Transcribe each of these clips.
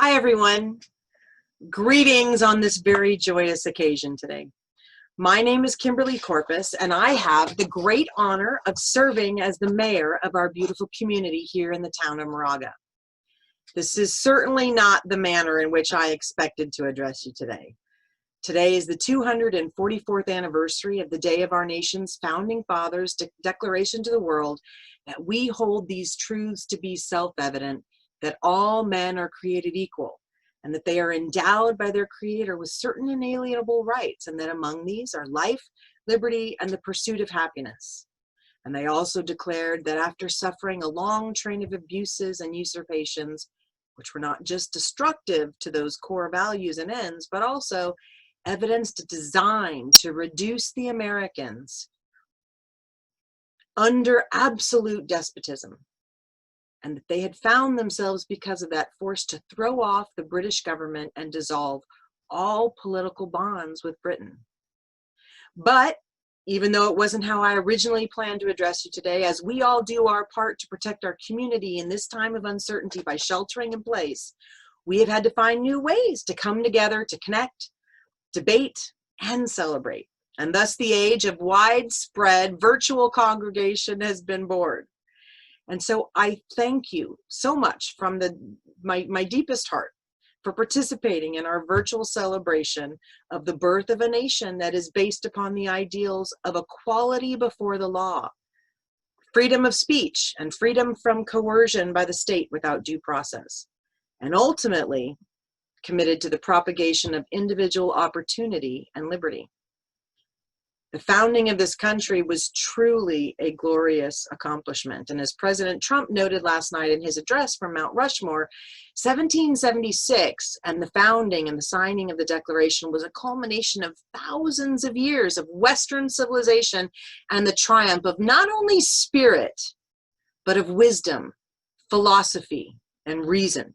Hi, everyone. Greetings on this very joyous occasion today. My name is Kimberly Korpus, and I have the great honor of serving as the mayor of our beautiful community here in the town of Moraga. This is certainly not the manner in which I expected to address you today. Today is the 244th anniversary of the day of our nation's founding fathers' declaration to the world that we hold these truths to be self-evident, that all men are created equal, and that they are endowed by their Creator with certain inalienable rights, and that among these are life, liberty, and the pursuit of happiness. And they also declared that after suffering a long train of abuses and usurpations, which were not just destructive to those core values and ends, but also evidenced a design to reduce the Americans under absolute despotism, and that they had found themselves because of that forced to throw off the British government and dissolve all political bonds with Britain. But even though it wasn't how I originally planned to address you today, as we all do our part to protect our community in this time of uncertainty by sheltering in place, we have had to find new ways to come together to connect, debate, and celebrate. And thus the age of widespread virtual congregation has been born. And so I thank you so much from my deepest heart for participating in our virtual celebration of the birth of a nation that is based upon the ideals of equality before the law, freedom of speech, and freedom from coercion by the state without due process, and ultimately committed to the propagation of individual opportunity and liberty. The founding of this country was truly a glorious accomplishment. And as President Trump noted last night in his address from Mount Rushmore, 1776 and the founding and the signing of the Declaration was a culmination of thousands of years of Western civilization and the triumph of not only spirit, but of wisdom, philosophy, and reason.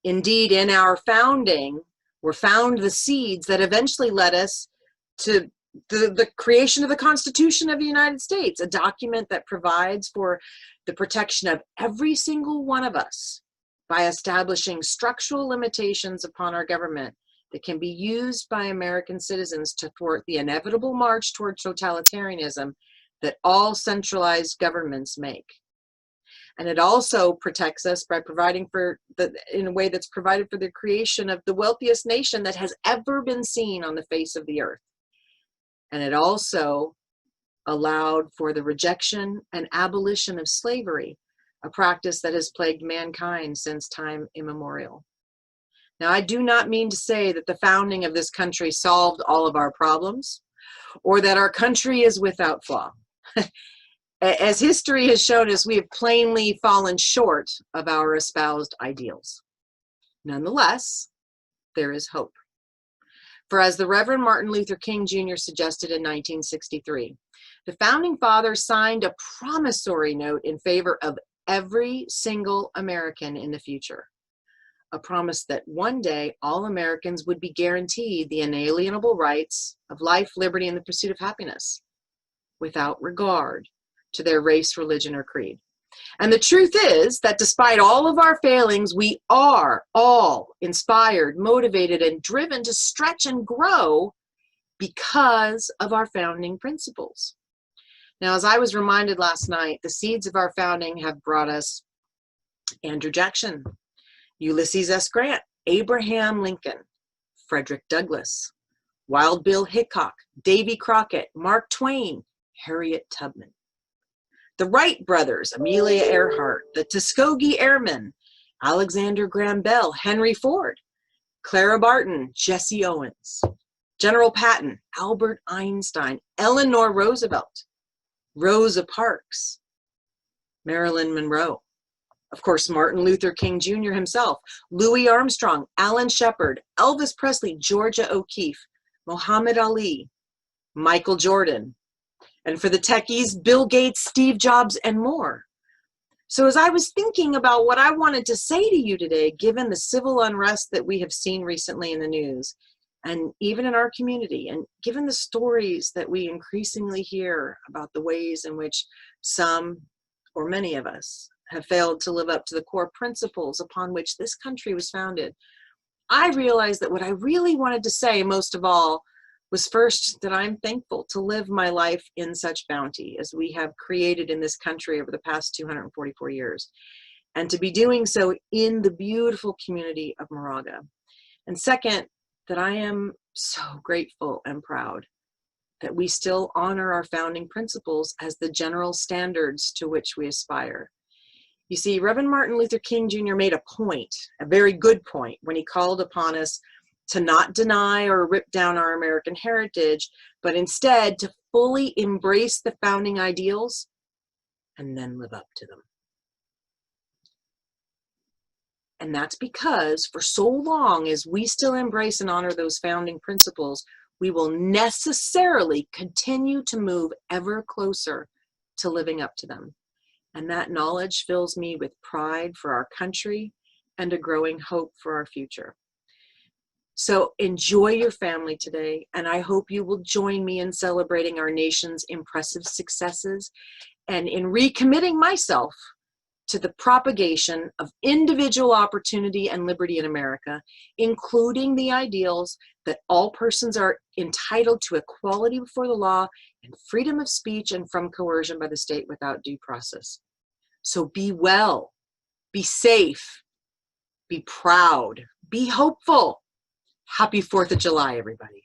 Indeed, in our founding were found the seeds that eventually led us to the creation of the Constitution of the United States, a document that provides for the protection of every single one of us by establishing structural limitations upon our government that can be used by American citizens to thwart the inevitable march toward totalitarianism that all centralized governments make. And it also protects us by providing in a way that's provided for the creation of the wealthiest nation that has ever been seen on the face of the earth. And it also allowed for the rejection and abolition of slavery, a practice that has plagued mankind since time immemorial. Now, I do not mean to say that the founding of this country solved all of our problems, or that our country is without flaw. As history has shown us, we have plainly fallen short of our espoused ideals. Nonetheless, there is hope. For as the Reverend Martin Luther King Jr. suggested in 1963, the Founding Fathers signed a promissory note in favor of every single American in the future. A promise that one day all Americans would be guaranteed the inalienable rights of life, liberty, and the pursuit of happiness, without regard to their race, religion, or creed. And the truth is that despite all of our failings, we are all inspired, motivated, and driven to stretch and grow because of our founding principles. Now, as I was reminded last night, the seeds of our founding have brought us Andrew Jackson, Ulysses S. Grant, Abraham Lincoln, Frederick Douglass, Wild Bill Hickok, Davy Crockett, Mark Twain, Harriet Tubman, the Wright brothers, Amelia Earhart, the Tuskegee Airmen, Alexander Graham Bell, Henry Ford, Clara Barton, Jesse Owens, General Patton, Albert Einstein, Eleanor Roosevelt, Rosa Parks, Marilyn Monroe, of course, Martin Luther King Jr. himself, Louis Armstrong, Alan Shepard, Elvis Presley, Georgia O'Keeffe, Muhammad Ali, Michael Jordan, and for the techies, Bill Gates, Steve Jobs, and more. So as I was thinking about what I wanted to say to you today, given the civil unrest that we have seen recently in the news, and even in our community, and given the stories that we increasingly hear about the ways in which some or many of us have failed to live up to the core principles upon which this country was founded, I realized that what I really wanted to say most of all was first that I'm thankful to live my life in such bounty as we have created in this country over the past 244 years, and to be doing so in the beautiful community of Moraga. And second, that I am so grateful and proud that we still honor our founding principles as the general standards to which we aspire. You see, Reverend Martin Luther King Jr. made a point, a very good point, when he called upon us to not deny or rip down our American heritage, but instead to fully embrace the founding ideals and then live up to them. And that's because for so long as we still embrace and honor those founding principles, we will necessarily continue to move ever closer to living up to them. And that knowledge fills me with pride for our country and a growing hope for our future. So enjoy your family today, and I hope you will join me in celebrating our nation's impressive successes and in recommitting myself to the propagation of individual opportunity and liberty in America, including the ideals that all persons are entitled to equality before the law and freedom of speech and from coercion by the state without due process. So be well, be safe, be proud, be hopeful. Happy 4th of July, everybody.